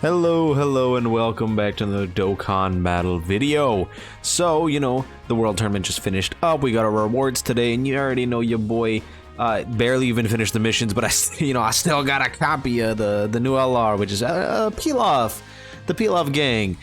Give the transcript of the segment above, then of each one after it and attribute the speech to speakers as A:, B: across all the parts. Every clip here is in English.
A: Hello, and welcome back to another Dokkan battle video. So, you know, the World Tournament just finished up. We got our rewards today, and you already know your boy barely even finished the missions, but I still got a copy of the new LR, which is PILAF, the PILAF gang.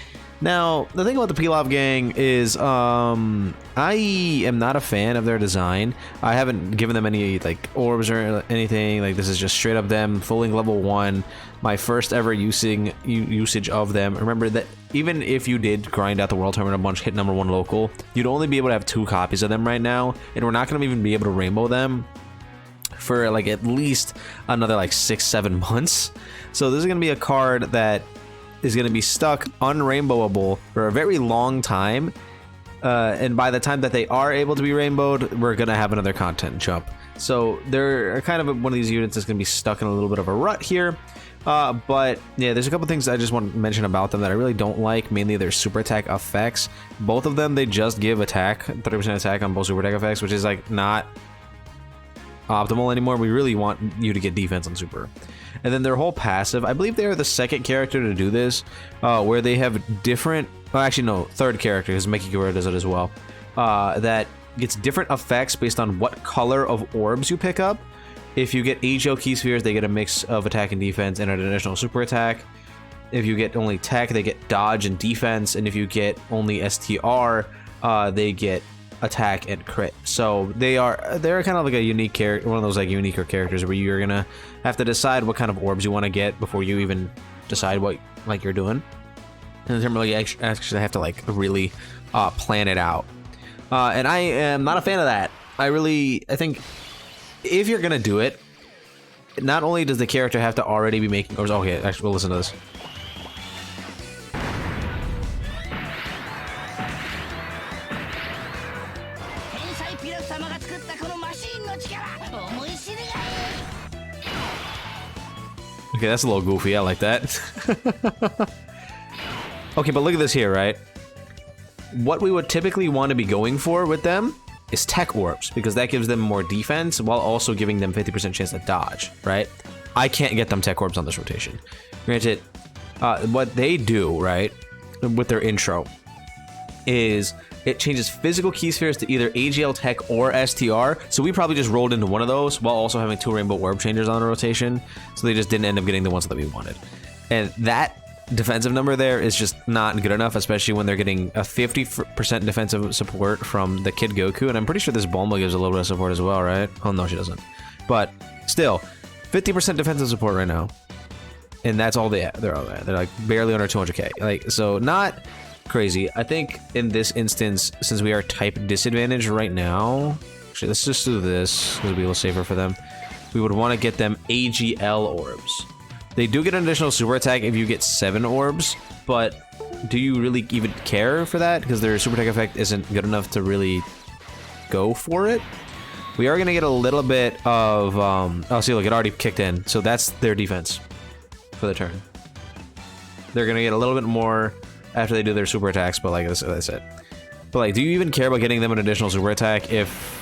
A: Now, the thing about the PILAF gang is, I am not a fan of their design. I haven't given them any, like, orbs or anything. Like, this is just straight up them, fully level 1. My first ever usage of them. Remember that even if you did grind out the World Tournament a bunch, hit #1 local, you'd only be able to have 2 copies of them right now, and we're not going to even be able to rainbow them for, like, at least another, like, 6-7 months. So this is going to be a card that is going to be stuck unrainbowable for a very long time, and by the time that they are able to be rainbowed, we're going to have another content jump. So they're kind of one of these units that's going to be stuck in a little bit of a rut here. But yeah, there's a couple things I just want to mention about them that I really don't like, mainly their super attack effects. Both of them, they just give attack, 30% attack on both super attack effects, which is like not optimal anymore. We really want you to get defense on super. And then their whole passive, I believe they're the second character to do this, where they have different, well, actually no, third character, because Mekigura does it as well, that gets different effects based on what color of orbs you pick up. If you get AGL key spheres, they get a mix of attack and defense and an additional super attack. If you get only tech, they get dodge and defense, and if you get only STR, they get attack and crit. So they're kind of like a unique character, one of those like uniquer characters where you're gonna have to decide what kind of orbs you want to get before you even decide what like you're doing. And in terms of like actually have to like really plan it out. And I am not a fan of that. I think if you're gonna do it, not only does the character have to already be making orbs. Okay, actually, we'll listen to this. Okay, that's a little goofy. I like that. Okay, but look at this here, right? What we would typically want to be going for with them is tech orbs, because that gives them more defense while also giving them 50% chance to dodge, right? I can't get them tech orbs on this rotation. Granted, what they do, right, with their intro is it changes physical key spheres to either AGL tech or STR, so we probably just rolled into one of those while also having 2 rainbow orb changers on the rotation, so they just didn't end up getting the ones that we wanted. And that defensive number there is just not good enough, especially when they're getting a 50% defensive support from the Kid Goku, and I'm pretty sure this Bulma gives a little bit of support as well, right? Oh no, she doesn't. But still, 50% defensive support right now, and that's all they're like barely under 200k. Like, so not crazy. I think in this instance, since we are type disadvantaged right now, actually let's just do this, it'll be a little safer for them. We would want to get them AGL orbs. They do get an additional super attack if you get 7 orbs, but do you really even care for that? Because their super attack effect isn't good enough to really go for it. We are going to get a little bit of, oh, see, look, it already kicked in. So that's their defense for the turn. They're going to get a little bit more after they do their super attacks, but like that's it. But like, do you even care about getting them an additional super attack if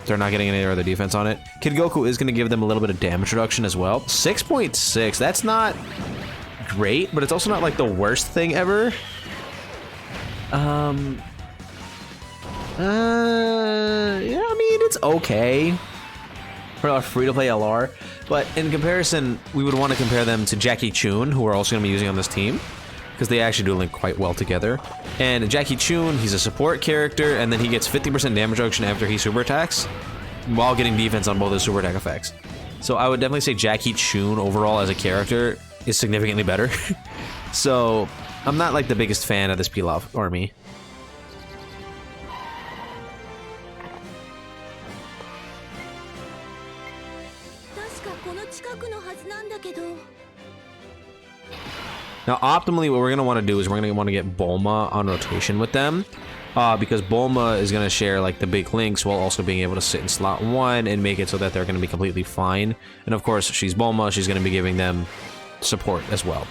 A: they're not getting any other defense on it? Kid Goku is going to give them a little bit of damage reduction as well. 6.6, that's not great, but it's also not like the worst thing ever. Yeah, I mean, it's okay for a free-to-play LR, but in comparison, we would want to compare them to Jackie Chun, who we're also going to be using on this team, because they actually do link quite well together. And Jackie Chun, he's a support character, and then he gets 50% damage reduction after he super attacks, while getting defense on both his super attack effects. So I would definitely say Jackie Chun overall as a character is significantly better. So I'm not like the biggest fan of this PILAF army. Now, optimally, what we're going to want to do is we're going to want to get Bulma on rotation with them, because Bulma is going to share like the big links while also being able to sit in slot 1 and make it so that they're going to be completely fine. And of course, she's Bulma, she's going to be giving them support as well.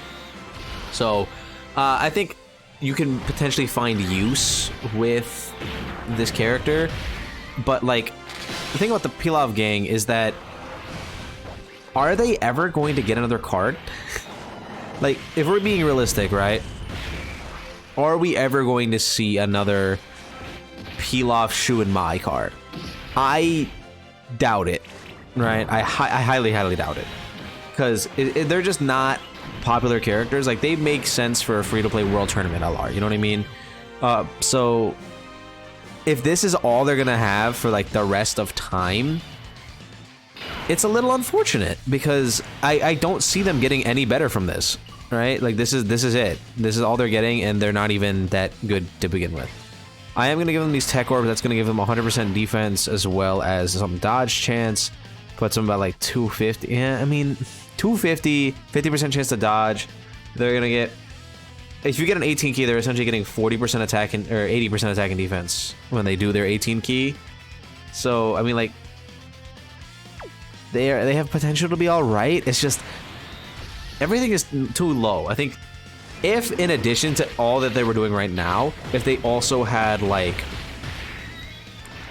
A: So I think you can potentially find use with this character, but like the thing about the PILAF gang is that, are they ever going to get another card? like, if we're being realistic, right? Are we ever going to see another PILAF SHU MAI card? I doubt it, right? I highly, highly doubt it. Because they're just not popular characters. Like, they make sense for a free-to-play World Tournament LR, you know what I mean? So, if this is all they're gonna have for, like, the rest of time, it's a little unfortunate, because I don't see them getting any better from this, right? Like, this is it. This is all they're getting, and they're not even that good to begin with. I am gonna give them these tech orbs. That's gonna give them 100% defense, as well as some dodge chance. Puts them about, like, 250. Yeah, I mean, 250, 50% chance to dodge. They're gonna get... If you get an 18 key, they're essentially getting 40% attack and, or 80% attack and defense when they do their 18 key. So, I mean, like, they have potential to be all right. It's just everything is too low. I think if, in addition to all that they were doing right now, if they also had, like,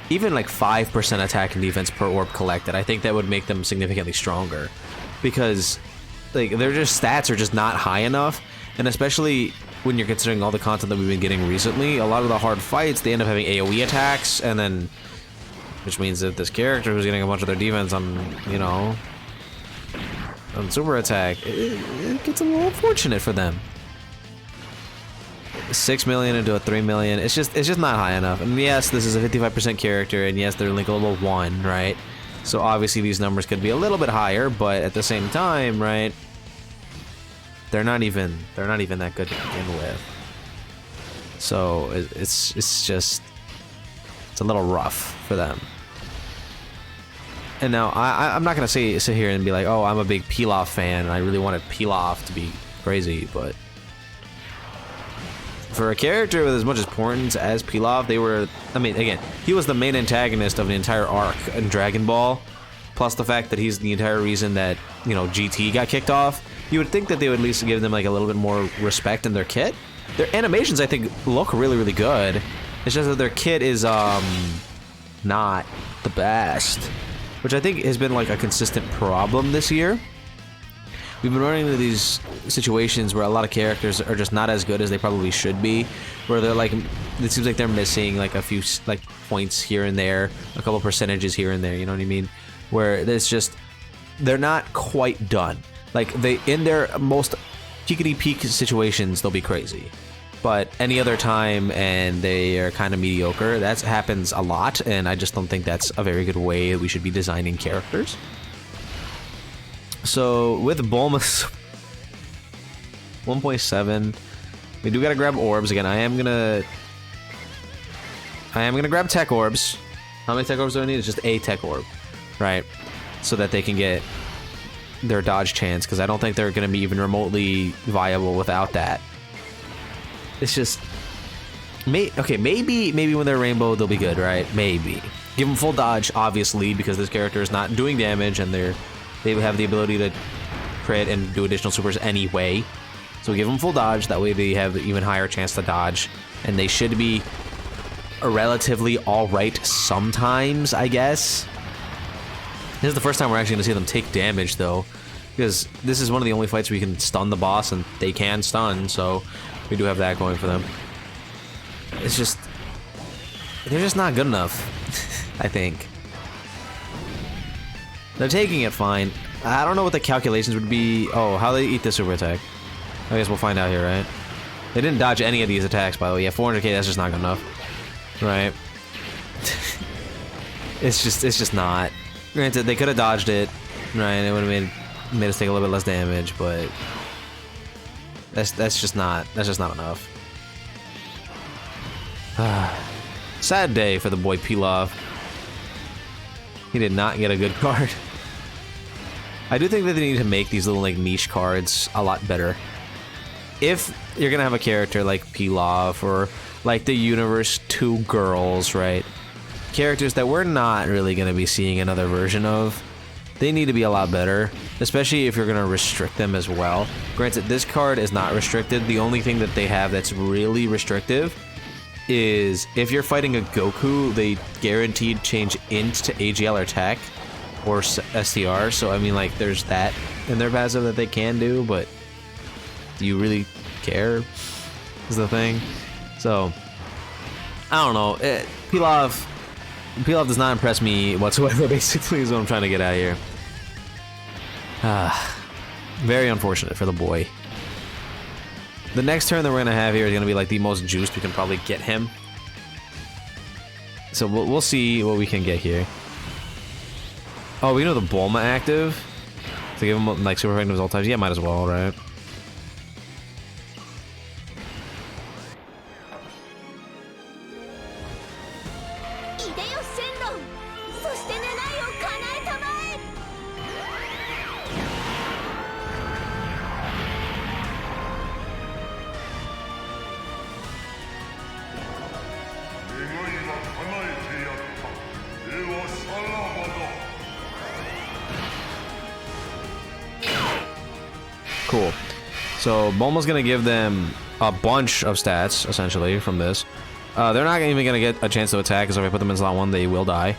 A: even like 5% attack and defense per orb collected, I think that would make them significantly stronger, because like their just stats are just not high enough. And especially when you're considering all the content that we've been getting recently, a lot of the hard fights, they end up having AoE attacks, and then, which means that this character who's getting a bunch of their defense on, you know, on super attack, it gets a little unfortunate for them. 6 million into a 3 million, it's just not high enough. And yes, this is a 55% character, and yes, they're like a level 1, right? So obviously these numbers could be a little bit higher, but at the same time, right, they're not even that good to begin with. So it's a little rough for them. And now I'm not gonna sit here and be like, oh, I'm a big PILAF fan and I really wanted PILAF to be crazy, but for a character with as much importance as PILAF, they were, I mean, again, he was the main antagonist of the entire arc in Dragon Ball, plus the fact that he's the entire reason that, you know, GT got kicked off. You would think that they would at least give them like a little bit more respect in their kit. Their animations, I think, look really, really good. It's just that their kit is not the best, which I think has been like a consistent problem this year. We've been running into these situations where a lot of characters are just not as good as they probably should be, where they're like, it seems like they're missing like a few like points here and there, a couple percentages here and there, you know what I mean? Where it's just, they're not quite done. Like, they, in their most peakity peak situations, they'll be crazy. But any other time and they are kind of mediocre, that happens a lot, and I just don't think that's a very good way we should be designing characters. So with Bulma's 1.7, we do gotta grab orbs again. I am gonna grab tech orbs. How many tech orbs do I need? It's just a tech orb, right? So that they can get their dodge chance, because I don't think they're gonna be even remotely viable without that. It's just, okay, maybe when they're rainbow they'll be good, right? Maybe give them full dodge, obviously, because this character is not doing damage and they have the ability to crit and do additional supers anyway. So we give them full dodge, that way they have even higher chance to dodge, and they should be relatively alright sometimes, I guess. This is the first time we're actually going to see them take damage, though, because this is one of the only fights where you can stun the boss, and they can stun, so we do have that going for them. It's just, they're just not good enough, I think. They're taking it fine. I don't know what the calculations would be. Oh, how they eat the super attack. I guess we'll find out here, right? They didn't dodge any of these attacks, by the way. Yeah, 400k, that's just not good enough. Right? It's just not. Granted, they could have dodged it, right? It would have made us take a little bit less damage, but that's just not enough. Sad day for the boy PILAF. He did not get a good card. I do think that they need to make these little like niche cards a lot better. If you're gonna have a character like PILAF or like the Universe 2 girls, right? Characters that we're not really gonna be seeing another version of, they need to be a lot better, especially if you're gonna restrict them as well. Granted, this card is not restricted. The only thing that they have that's really restrictive is if you're fighting a Goku, they guaranteed change int to AGL or tech or STR. So I mean, like, there's that in their passive that they can do, but do you really care? Is the thing. So I don't know. Pilaf does not impress me whatsoever. Basically, is what I'm trying to get at here. Very unfortunate for the boy. The next turn that we're gonna have here is gonna be like the most juiced we can probably get him. So we'll see what we can get here. Oh, we know the Bulma active to give him like super effective all times. Yeah, might as well, right? Cool. So Bulma's gonna give them a bunch of stats, essentially, from this. They're not even gonna get a chance to attack, because if I put them in slot 1, they will die.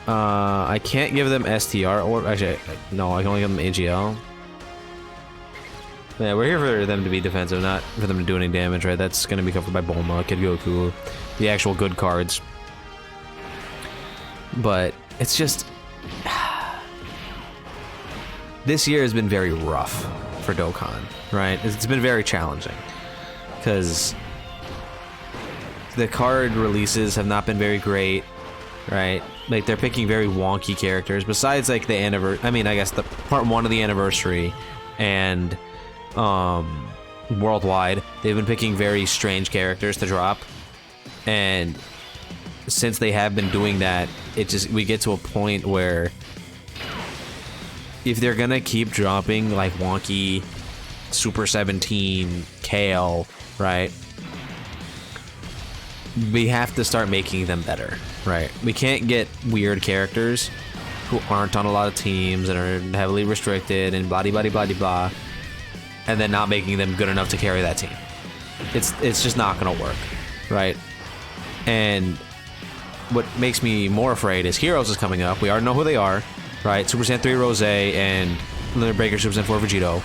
A: I can't give them STR, or actually, no, I can only give them AGL. Yeah, we're here for them to be defensive, not for them to do any damage, right? That's gonna be covered by Bulma, Kid Goku, the actual good cards. But it's just... this year has been very rough for Dokkan, right? It's been very challenging because the card releases have not been very great, right? Like, they're picking very wonky characters. Besides, like, the anniversary, I mean, I guess the part 1 of the anniversary and worldwide, they've been picking very strange characters to drop. And since they have been doing that, we get to a point where if they're gonna keep dropping like wonky Super 17 Kale, right? We have to start making them better, right? We can't get weird characters who aren't on a lot of teams and are heavily restricted and blah blah blah blah, and then not making them good enough to carry that team. It's just not gonna work, right? And what makes me more afraid is Heroes is coming up. We already know who they are. Right, Super Saiyan 3 Rose and Limit Breaker Super Saiyan 4 Vegito.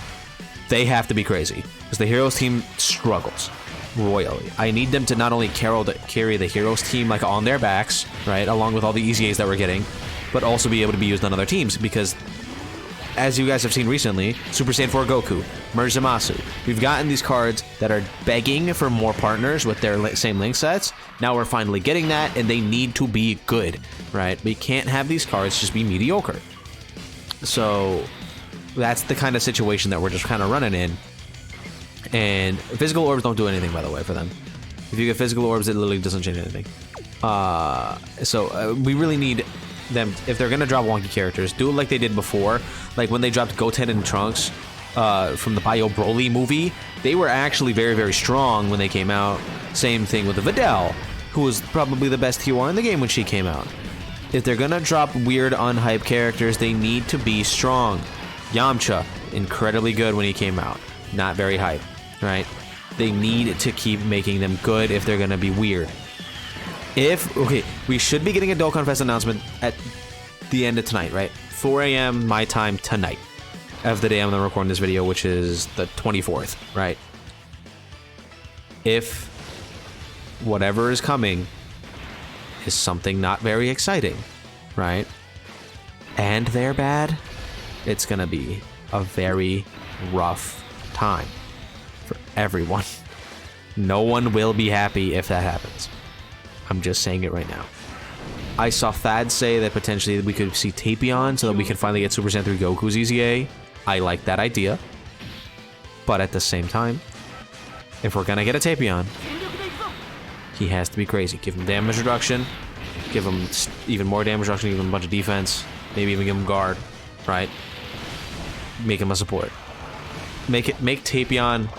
A: They have to be crazy because the Heroes team struggles royally. I need them to not only carry the Heroes team like on their backs, right, along with all the easy A's that we're getting, but also be able to be used on other teams because, as you guys have seen recently, Super Saiyan 4 Goku, Merge Zamasu. We've gotten these cards that are begging for more partners with their same link sets. Now we're finally getting that, and they need to be good, right? We can't have these cards just be mediocre. So that's the kind of situation that we're just kind of running in. And physical orbs don't do anything, by the way, for them. If you get physical orbs, it literally doesn't change anything. We really need them, if they're gonna drop wonky characters, do it like they did before. Like when they dropped Goten and Trunks from the Bio Broly movie, they were actually very, very strong when they came out. Same thing with the Videl, who was probably the best T1 in the game when she came out. If they're gonna drop weird, unhyped characters, they need to be strong. Yamcha, incredibly good when he came out. Not very hype, right? They need to keep making them good if they're gonna be weird. Okay, we should be getting a Dokkan Fest announcement at the end of tonight, right? 4 a.m. my time tonight of the day I'm recording this video, which is the 24th, right? If whatever is coming is something not very exciting, right? And they're bad, it's gonna be a very rough time for everyone. No one will be happy if that happens. I'm just saying it right now. I saw Thad say that potentially we could see Tapion so that we could finally get Super Saiyan 3 Goku's EZA. I like that idea. But at the same time, if we're gonna get a Tapion, he has to be crazy. Give him damage reduction, give him even more damage reduction, give him a bunch of defense, maybe even give him guard, right? Make him a support. Make Tapion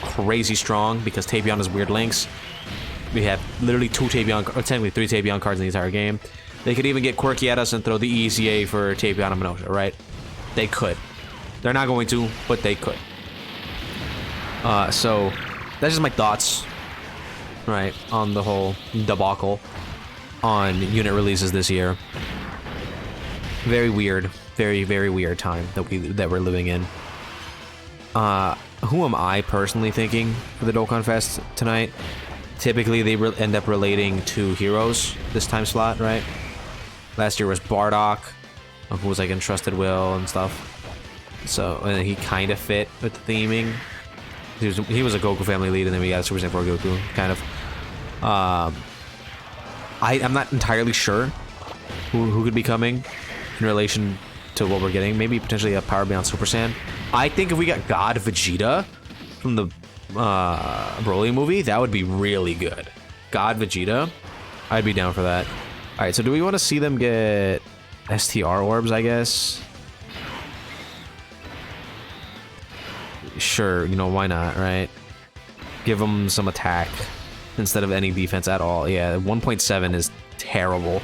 A: crazy strong because Tapion has weird links. We have literally 2 Tapion, or technically 3 Tapion cards in the entire game. They could even get quirky at us and throw the EZA for Tapion and Minosha, right? They could. They're not going to, but they could. So that's just my thoughts, right, on the whole debacle on unit releases this year. Very weird, very, very weird time that we're living in. who am I personally thinking for the Dokkan Fest tonight? Typically, they end up relating to heroes this time slot, right? Last year was Bardock, who was like Entrusted Will and stuff. So, and he kind of fit with the theming. He was a Goku family lead, and then we got a Super Saiyan 4 Goku, kind of. I'm not entirely sure who could be coming in relation to what we're getting. Maybe potentially a Power Beyond Super Saiyan. I think if we got God Vegeta from the Broly movie, that would be really good. God Vegeta, I'd be down for that. All right, so do we want to see them get STR orbs, I guess? Sure, you know, why not, right? Give them some attack instead of any defense at all. Yeah, 1.7 is terrible.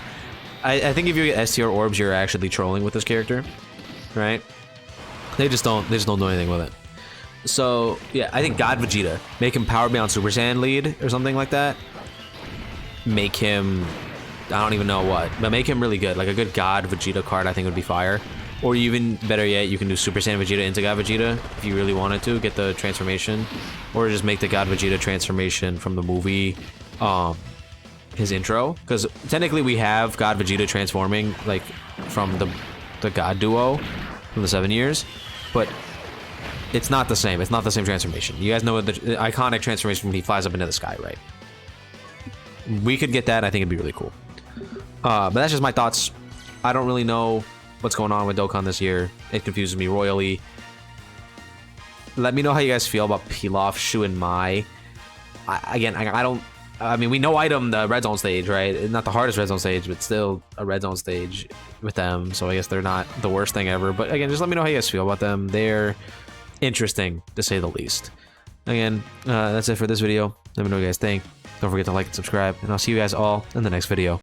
A: I think if you get STR orbs, you're actually trolling with this character, right? They just don't do anything with it. So yeah, I think God Vegeta, make him Power Beyond Super Saiyan lead or something like that. Make him, I don't even know what, but make him really good. Like a good God Vegeta card, I think would be fire. Or even better yet, you can do Super Saiyan Vegeta into God Vegeta if you really wanted to get the transformation, or just make the God Vegeta transformation from the movie, his intro. Because technically we have God Vegeta transforming like from the God duo from the 7 years, but it's not the same. It's not the same transformation. You guys know the iconic transformation when he flies up into the sky, right? We could get that. I think it'd be really cool. But that's just my thoughts. I don't really know what's going on with Dokkan this year. It confuses me royally. Let me know how you guys feel about PILAF, SHU, and MAI. I mean, we know item the red zone stage, right? Not the hardest red zone stage, but still a red zone stage with them. So I guess they're not the worst thing ever. But again, just let me know how you guys feel about them. They're interesting, to say the least. Again, that's it for this video. Let me know what you guys think. Don't forget to like and subscribe, and I'll see you guys all in the next video.